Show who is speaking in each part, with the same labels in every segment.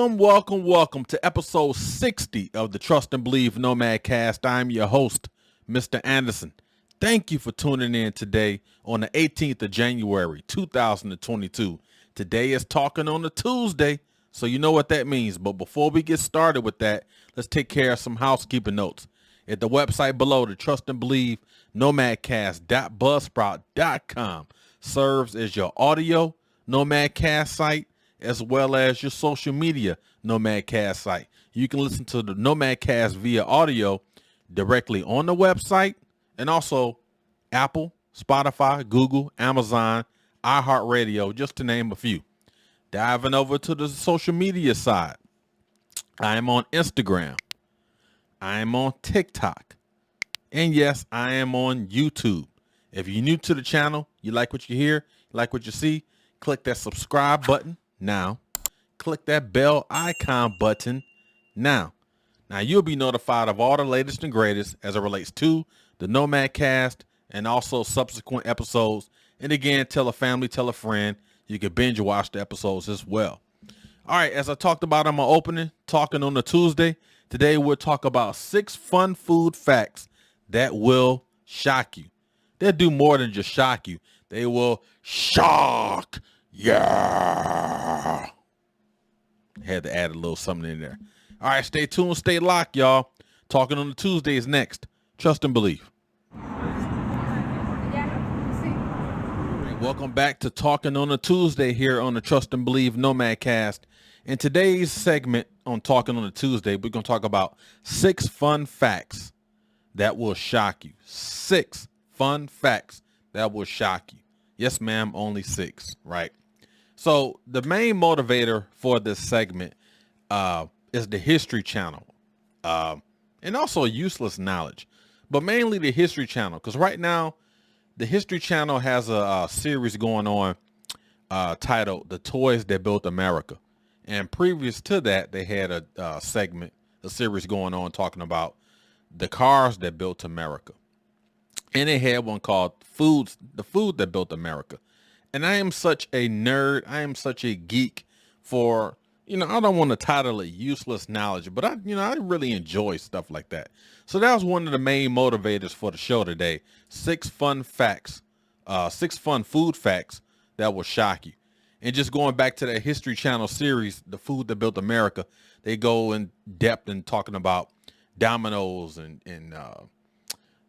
Speaker 1: Welcome to episode 60 of the Trust and Believe Nomad Cast. I'm your host, Mr. Anderson. Thank you for tuning in today on the 18th of January, 2022. Today is Talking on a Tuesday, so you know what that means. But before we get started with that, let's take care of some housekeeping notes. At the website below, the Trust and Believe Nomadcast.buzzsprout.com serves as your audio Nomadcast site, as well as your social media Nomadcast site. You can listen to the Nomadcast via audio directly on the website, and also Apple, Spotify, Google, Amazon, iHeartRadio, just to name a few. Diving over to the social media side, I am on Instagram, I am on TikTok, and yes, I am on YouTube. If you're new to the channel, you like what you hear, you like what you see, click that subscribe button now. Click that bell icon button now. Now you'll be notified of all the latest and greatest as it relates to the Nomad Cast and also subsequent episodes. And again, tell a family, tell a friend. You can binge watch the episodes as well. All right, as I talked about in my opening, Talking on a Tuesday, today we'll talk about 6 fun food facts that will shock you. They'll do more than just shock you. They will shock. Yeah. Had to add a little something in there. All right, stay tuned, stay locked, y'all. Talking on the Tuesday is next. Trust and believe. Welcome back to Talking on a Tuesday here on the Trust and Believe Nomad Cast. In today's segment on Talking on a Tuesday, we're going to talk about 6 fun facts that will shock you. 6 fun facts that will shock you. Yes, ma'am, only 6, right? So the main motivator for this segment is the History Channel and also useless knowledge, but mainly the History Channel, because right now the History Channel has a series going on titled The Toys That Built America. And previous to that, they had a series going on talking about the cars that built America. And they had one called The Food That Built America. And I am such a nerd. I am such a geek for, I don't want to title it useless knowledge, but I really enjoy stuff like that. So that was one of the main motivators for the show today. 6 fun facts, 6 fun food facts that will shock you. And just going back to that History Channel series, The Food That Built America, they go in depth in talking about Domino's and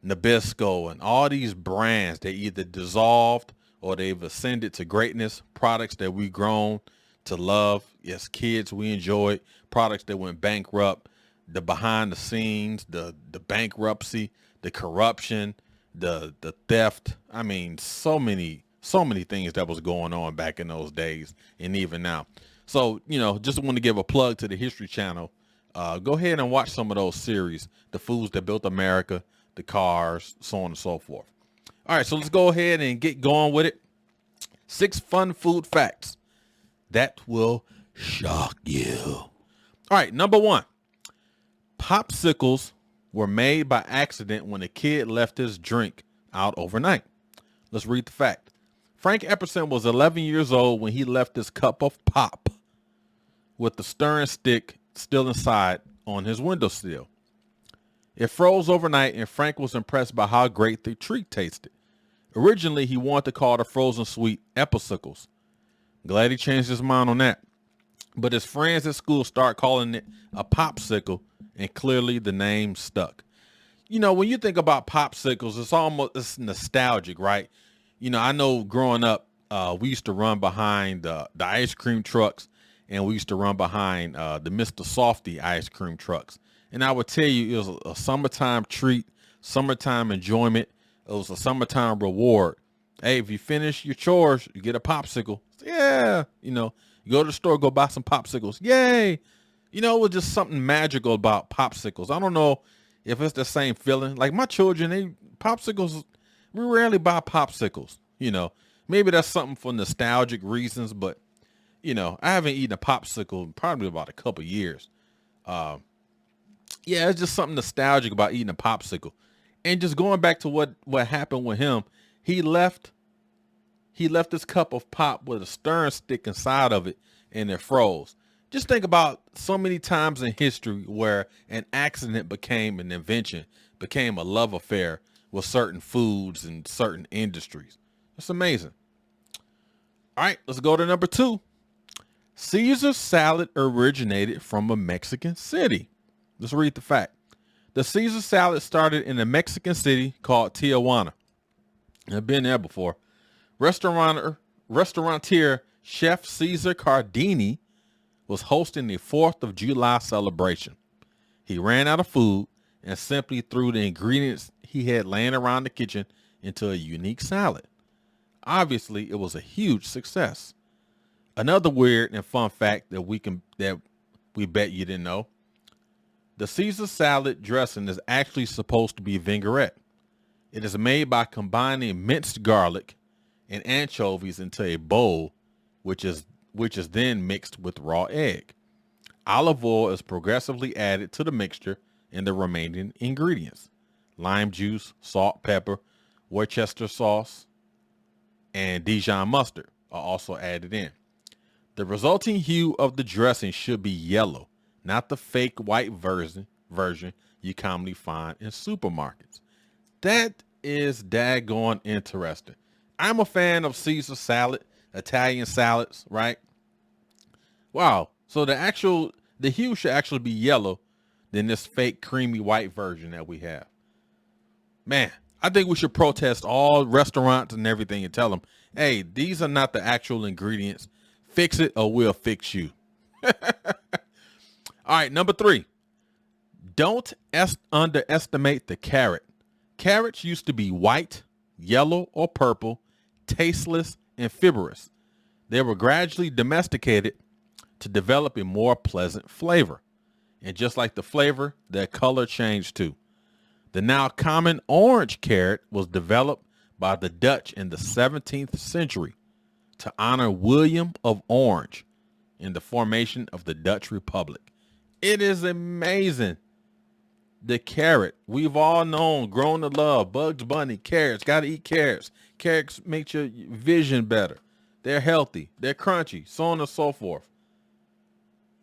Speaker 1: Nabisco and all these brands. They either dissolved or they've ascended to greatness, products that we've grown to love. Yes, kids, we enjoyed products that went bankrupt, the behind the scenes, the bankruptcy, the corruption, the theft. I mean, so many things that was going on back in those days and even now. So, just want to give a plug to the History Channel. Go ahead and watch some of those series, The Foods That Built America, the cars, so on and so forth. All right, so let's go ahead and get going with it. 6 fun food facts that will shock you. All right, number 1. Popsicles were made by accident when a kid left his drink out overnight. Let's read the fact. Frank Epperson was 11 years old when he left his cup of pop with the stirring stick still inside on his windowsill. It froze overnight, and Frank was impressed by how great the treat tasted. Originally, he wanted to call the frozen sweet Epsicles. Glad he changed his mind on that. But his friends at school started calling it a popsicle, and clearly the name stuck. When you think about popsicles, it's nostalgic, right? I know growing up, we used to run behind the ice cream trucks, and we used to run behind the Mr. Softy ice cream trucks. And I would tell you, it was a summertime treat, summertime enjoyment. It was a summertime reward. Hey, if you finish your chores, you get a popsicle. Yeah. You go to the store, go buy some popsicles. Yay. It was just something magical about popsicles. I don't know if it's the same feeling. Like my children, popsicles, we rarely buy popsicles. Maybe that's something for nostalgic reasons, but, I haven't eaten a popsicle in probably about a couple years. Yeah, it's just something nostalgic about eating a popsicle. And just going back to what happened with him, he left his cup of pop with a stirring stick inside of it, and it froze. Just think about so many times in history where an accident became an invention, became a love affair with certain foods and certain industries. It's amazing. All right, let's go to number 2. Caesar salad originated from a Mexican city. Let's read the fact. The Caesar salad started in a Mexican city called Tijuana. I've been there before. Restaurateur Chef Cesar Cardini was hosting the 4th of July celebration. He ran out of food and simply threw the ingredients he had laying around the kitchen into a unique salad. Obviously, it was a huge success. Another weird and fun fact that we bet you didn't know. The Caesar salad dressing is actually supposed to be vinaigrette. It is made by combining minced garlic and anchovies into a bowl, which is then mixed with raw egg. Olive oil is progressively added to the mixture and the remaining ingredients. Lime juice, salt, pepper, Worcester sauce, and Dijon mustard are also added in. The resulting hue of the dressing should be yellow, not the fake white version you commonly find in supermarkets. That is daggone interesting. I'm a fan of Caesar salad, Italian salads, right? Wow. So the hue should actually be yellow than this fake creamy white version that we have. Man, I think we should protest all restaurants and everything and tell them, hey, these are not the actual ingredients. Fix it or we'll fix you. All right, number 3. Don't underestimate the carrot. Carrots used to be white, yellow, or purple, tasteless, and fibrous. They were gradually domesticated to develop a more pleasant flavor. And just like the flavor, their color changed too. The now common orange carrot was developed by the Dutch in the 17th century to honor William of Orange in the formation of the Dutch Republic. It is amazing. The carrot, we've all known, grown to love, Bugs Bunny, carrots, got to eat carrots. Carrots make your vision better. They're healthy, they're crunchy, so on and so forth.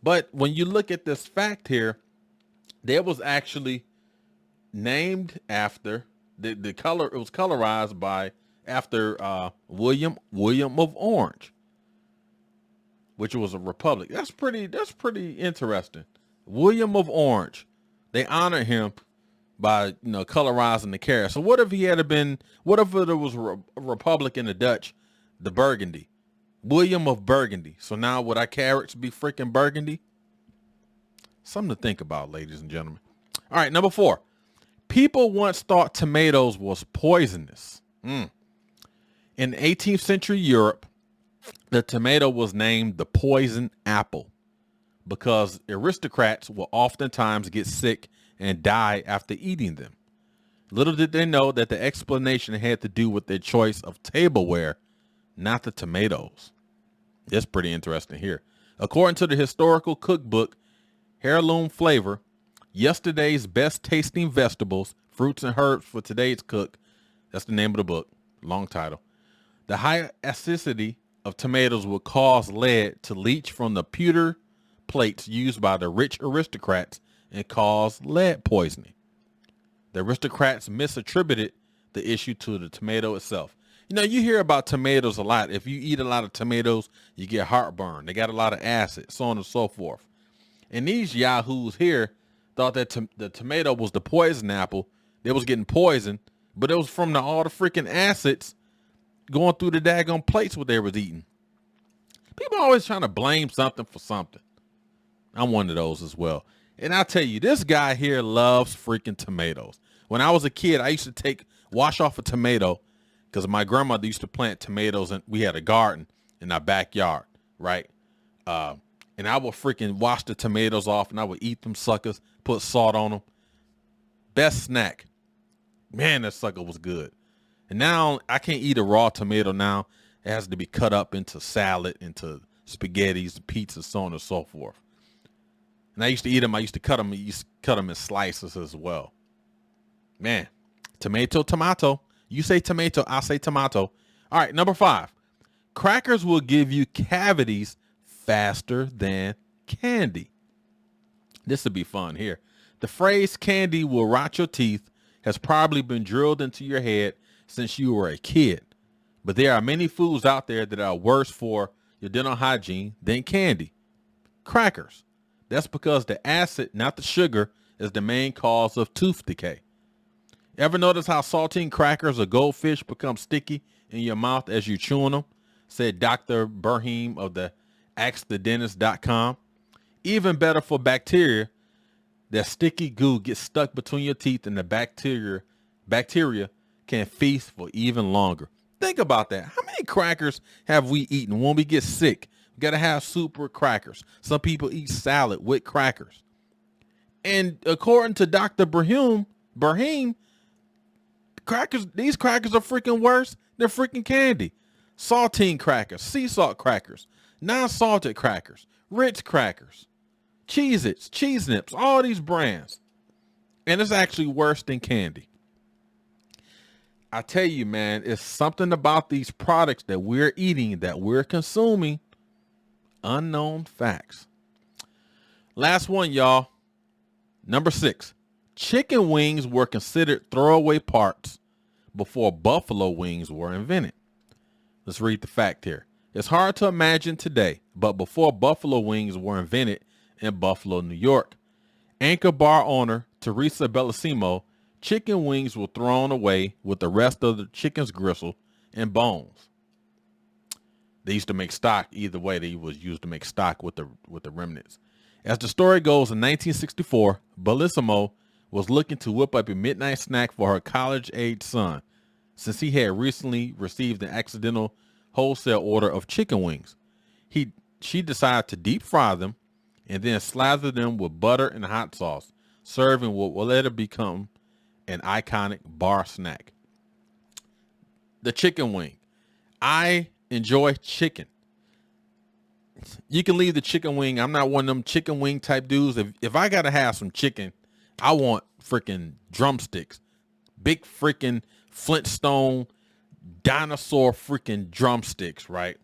Speaker 1: But when you look at this fact here, there was actually named after the color. It was colorized by after William of Orange, which was a republic. That's pretty interesting. William of Orange. They honor him by colorizing the carrot. So what if he had been? What if there was a republic in the Dutch, the Burgundy, William of Burgundy? So now would our carrots be freaking burgundy? Something to think about, ladies and gentlemen. All right, number 4. People once thought tomatoes was poisonous. In 18th century Europe, the tomato was named the poison apple because aristocrats will oftentimes get sick and die after eating them. Little did they know that the explanation had to do with their choice of tableware, not the tomatoes. It's pretty interesting here. According to the historical cookbook, Heirloom Flavor, Yesterday's Best Tasting Vegetables, Fruits and Herbs for Today's Cook. That's the name of the book. Long title. The high acidity of tomatoes would cause lead to leach from the pewter plates used by the rich aristocrats and cause lead poisoning. The aristocrats misattributed the issue to the tomato itself. You hear about tomatoes a lot. If you eat a lot of tomatoes, you get heartburn. They got a lot of acid, so on and so forth. And these yahoos here thought that the tomato was the poison apple. They was getting poisoned, but it was from all the freaking acids going through the daggone plates what they was eating. People always trying to blame something for something. I'm one of those as well. And I'll tell you, this guy here loves freaking tomatoes. When I was a kid, I used to wash off a tomato because my grandmother used to plant tomatoes and we had a garden in our backyard, right? And I would freaking wash the tomatoes off and I would eat them suckers, put salt on them. Best snack. Man, that sucker was good. And now I can't eat a raw tomato now. It has to be cut up into salad, into spaghettis, pizzas, so on and so forth. And I used to eat them. I used to cut them in slices as well. Man, tomato. You say tomato, I say tomato. All right, number 5. Crackers will give you cavities faster than candy. This would be fun here. The phrase candy will rot your teeth has probably been drilled into your head since you were a kid. But there are many foods out there that are worse for your dental hygiene than candy. Crackers. That's because the acid, not the sugar, is the main cause of tooth decay. Ever notice how saltine crackers or goldfish become sticky in your mouth as you chew on them? Said Dr. Burheim of the AskTheDentist.com. Even better for bacteria, that sticky goo gets stuck between your teeth and the bacteria can feast for even longer. Think about that. How many crackers have we eaten when we get sick? We got to have soup with crackers. Some people eat salad with crackers. And according to Dr. Burheim, these crackers are freaking worse than freaking candy. Saltine crackers, sea salt crackers, non-salted crackers, Ritz crackers, Cheez-Its, Cheese Nips, all these brands. And it's actually worse than candy. I tell you, man, it's something about these products that we're eating, that we're consuming. Unknown facts. Last one, y'all. Number 6. Chicken wings were considered throwaway parts before buffalo wings were invented. Let's read the fact here. It's hard to imagine today, but before buffalo wings were invented in Buffalo, New York, Anchor Bar owner Teresa Bellissimo, chicken wings were thrown away with the rest of the chicken's gristle and bones. They used to make stock. Either way, they was used to make stock with the remnants. As the story goes, in 1964, Bellissimo was looking to whip up a midnight snack for her college-age son, since he had recently received an accidental wholesale order of chicken wings. She decided to deep fry them and then slather them with butter and hot sauce, serving what will later become an iconic bar snack. The chicken wing. I enjoy chicken. You can leave the chicken wing. I'm not one of them chicken wing type dudes. If I gotta have some chicken, I want freaking drumsticks. Big freaking Flintstone dinosaur freaking drumsticks, right?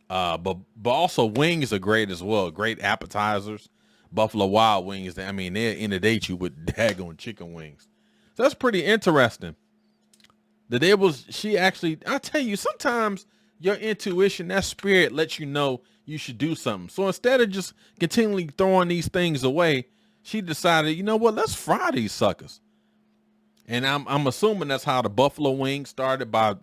Speaker 1: But also wings are great as well. Great appetizers. Buffalo Wild Wings, I mean, they'll inundate you with daggone chicken wings. So that's pretty interesting. I tell you, sometimes your intuition, that spirit lets you know you should do something. So instead of just continually throwing these things away, she decided, you know what, let's fry these suckers. And I'm assuming that's how the buffalo wing started by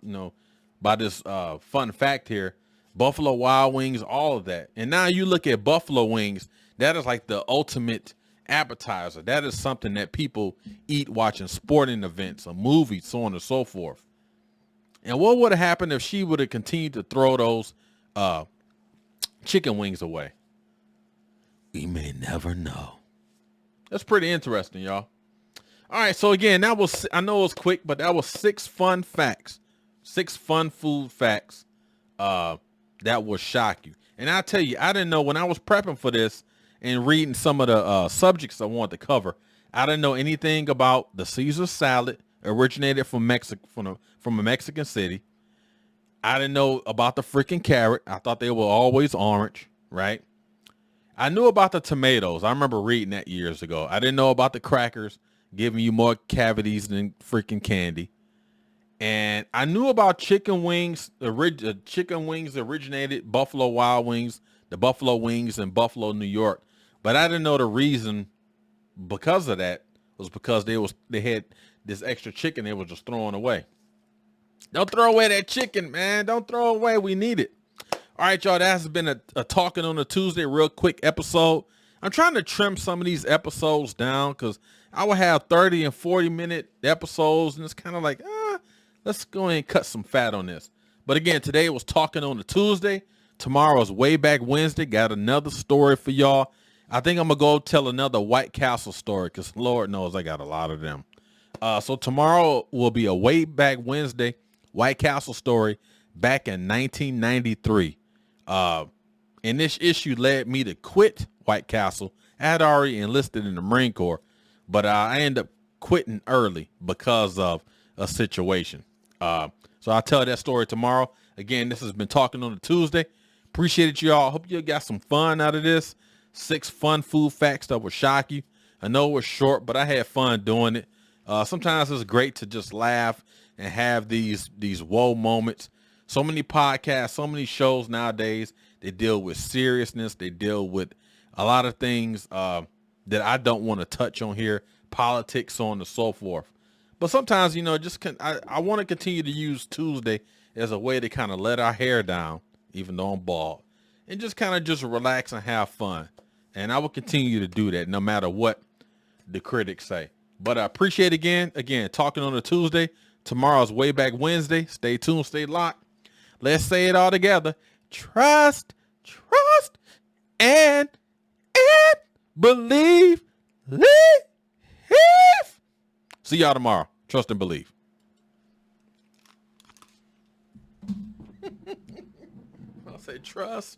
Speaker 1: this fun fact here. Buffalo Wild Wings, all of that. And now you look at buffalo wings, that is like the ultimate appetizer. That is something that people eat watching sporting events or movies, so on and so forth. And what would have happened if she would have continued to throw those chicken wings away? We may never know. That's pretty interesting, y'all. All right, so again, I know it was quick, but that was 6 fun facts. 6 fun food facts that will shock you. And I tell you, I didn't know when I was prepping for this and reading some of the subjects I wanted to cover, I didn't know anything about the Caesar salad, originated from Mexico, from a Mexican city. I didn't know about the freaking carrot. I thought they were always orange, right? I knew about the tomatoes. I remember reading that years ago. I didn't know about the crackers giving you more cavities than freaking candy. And I knew about chicken wings. Chicken wings originated Buffalo Wild Wings, the Buffalo Wings in Buffalo, New York. But I didn't know the reason because of that was because they had this extra chicken they were just throwing away. Don't throw away that chicken, man. Don't throw it away. We need it. All right, y'all. That has been a Talking on a Tuesday, real quick episode. I'm trying to trim some of these episodes down because I will have 30 and 40-minute episodes, and it's kind of like, let's go ahead and cut some fat on this. But again, today was Talking on a Tuesday. Tomorrow is Way Back Wednesday. Got another story for y'all. I think I'm going to go tell another White Castle story because Lord knows I got a lot of them. So tomorrow will be a Way Back Wednesday White Castle story back in 1993. And this issue led me to quit White Castle. I had already enlisted in the Marine Corps, but I ended up quitting early because of a situation. So I'll tell that story tomorrow. Again, this has been Talking on a Tuesday. Appreciate it, y'all. Hope you got some fun out of this. 6 fun food facts that will shock you. I know it was short, but I had fun doing it. Sometimes it's great to just laugh and have these whoa moments. So many podcasts, so many shows nowadays, they deal with seriousness. They deal with a lot of things that I don't want to touch on here, politics, so on and so forth. But sometimes, I want to continue to use Tuesday as a way to kind of let our hair down, even though I'm bald, and just kind of just relax and have fun. And I will continue to do that no matter what the critics say. But I appreciate again, talking on a Tuesday. Tomorrow's Way Back Wednesday. Stay tuned, stay locked. Let's say it all together. Trust, and believe. See y'all tomorrow. Trust and believe. I'll say trust.